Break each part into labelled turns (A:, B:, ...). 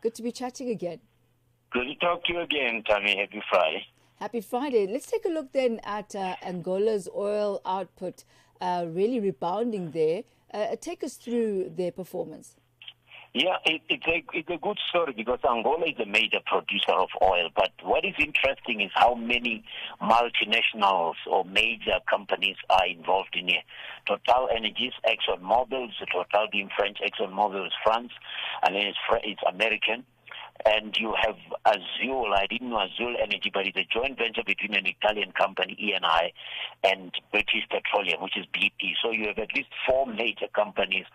A: Good to be chatting again.
B: Good to talk to you again, Thami. Happy Friday.
A: Happy Friday. Let's take a look then at Angola's oil output really rebounding there. Take us through their performance.
B: Yeah, it's a good story because Angola is a major producer of oil. But what is interesting is how many multinationals or major companies are involved in here. Total Energies, ExxonMobil, Total being French, ExxonMobil is France, and then it's American. And you have Azul. I didn't know Azul Energy, but it's a joint venture between an Italian company, Eni, and British Petroleum, which is BP. So you have at least four major companies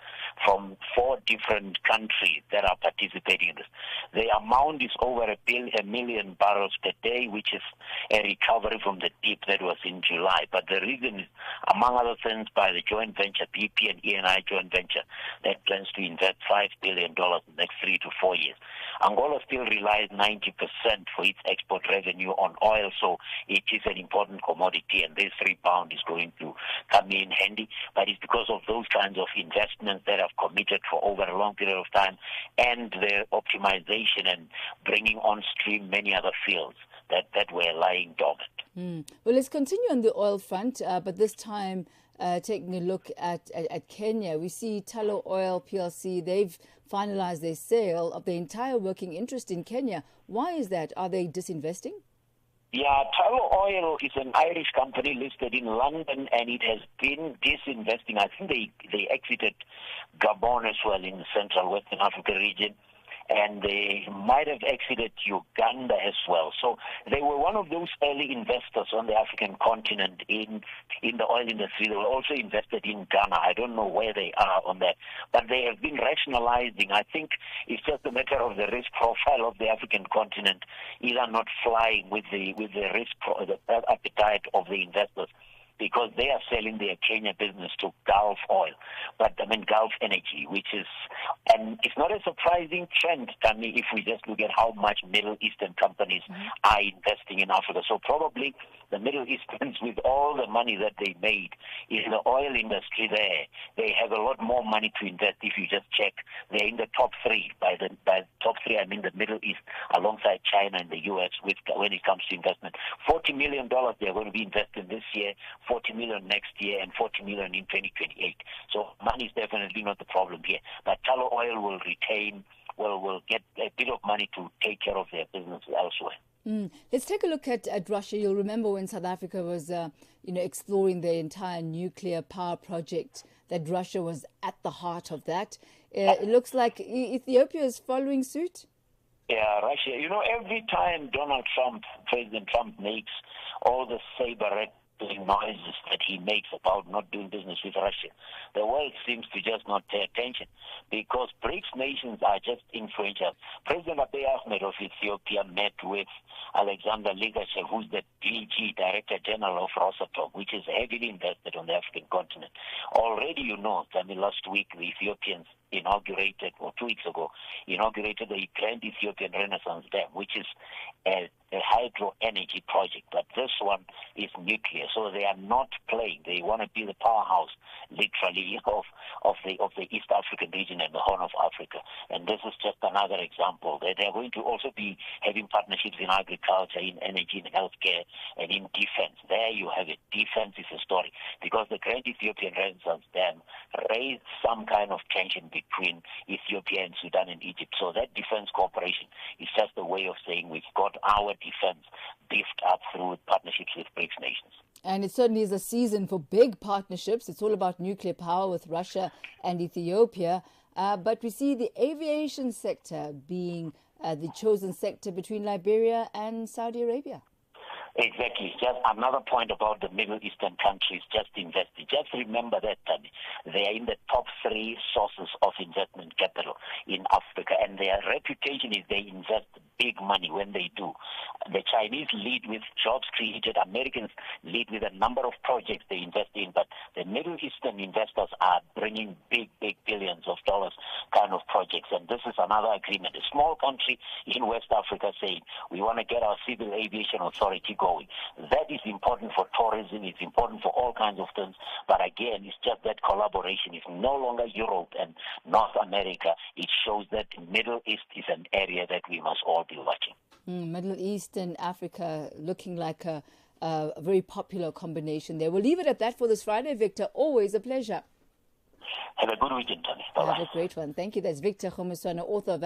B: from four different countries that are participating in this. The amount is over a million barrels per day, which is a recovery from the dip that was in July. But the reason is, among other things, by the joint venture, BP and Eni joint venture, that plans to invest $5 billion in the next 3 to 4 years. Angola still relies 90% for its export revenue on oil, so it is an important commodity, and this rebound is going to come in handy. But it's because of those kinds of investments that have committed for over a long period of time, and their optimization and bringing on stream many other fields that were lying dormant.
A: Well, let's continue on the oil front, but this time taking a look at Kenya. We see Tullow Oil PLC, they've finalized their sale of the entire working interest in Kenya. Why is that? Are they disinvesting?
B: Yeah, Tullow Oil is an Irish company listed in London, and it has been disinvesting. I think they exited Gabon as well in the Central Western Africa region, and they might have exited Uganda as well. So they were one of those early investors on the African continent in the oil industry. They were also invested in Ghana. I don't know where they are on that, but they have been rationalizing. I think it's just a matter of the risk profile of the African continent, either not flying with the the appetite of the investors, because they are selling their Kenya business to Gulf Oil, Gulf Energy, which is, and it's not a surprising trend, Thami, if we just look at how much Middle Eastern companies are investing in Africa. So probably the Middle Easterns, with all the money that they made in the oil industry there, they have a lot more money to invest. If you just check, they're in the top three. By top three, I mean the Middle East, alongside China and the U.S. when it comes to investment. $40 million they're going to be investing this year, 40 million next year, and 40 million in 2028. So money is definitely not the problem here. But Tullow Oil will get a bit of money to take care of their business elsewhere.
A: Let's take a look at Russia. You'll remember when South Africa was exploring their entire nuclear power project, that Russia was at the heart of that. It looks like Ethiopia is following suit.
B: Yeah, Russia. Every time President Trump makes all the saber noises that he makes about not doing business with Russia, the world seems to just not pay attention, because BRICS nations are just influential. President Abiy Ahmed of Ethiopia met with Alexander Ligachev, who's the DG, Director General of Rosatom, which is heavily invested on the African continent. Already, last week the Ethiopians inaugurated, or 2 weeks ago, inaugurated the Grand Ethiopian Renaissance Dam, which is a hydro energy project, but this one is nuclear. So they are not playing. They want to be the powerhouse, literally, of the East African region and the Horn of Africa. And this is just another example. They are going to also be having partnerships in agriculture, in energy, in healthcare, and in defense. There you have it. Defense is a story, because the Grand Ethiopian Renaissance Dam raised some kind of tension between Ethiopia and Sudan and Egypt. So that defense cooperation is just a way of saying we've got our defense beefed up through partnerships with BRICS nations.
A: And it certainly is a season for big partnerships. It's all about nuclear power with Russia and Ethiopia. But we see the aviation sector being the chosen sector between Liberia and Saudi Arabia.
B: Exactly. Just another point about the Middle Eastern countries just investing. Just remember that they are in the top 3 sources of investment capital in Africa, and their reputation is they invest big money when they do. The Chinese lead with jobs created. Americans lead with a number of projects they invest in. But the Middle Eastern investors are bringing big billions of dollars kind of projects. And this is another agreement. A small country in West Africa saying, we want to get our civil aviation authority going. That is important for tourism. It's important for all kinds of things. But again, it's just that collaboration is no longer Europe and North America. It shows that Middle East is an area that we must all be watching.
A: Middle East and Africa looking like a very popular combination there. We'll leave it at that for this Friday, Victor. Always a pleasure.
B: Have a good weekend, Thami. Bye-bye.
A: Have a great one. Thank you. That's Victor Kgomoeswana, author of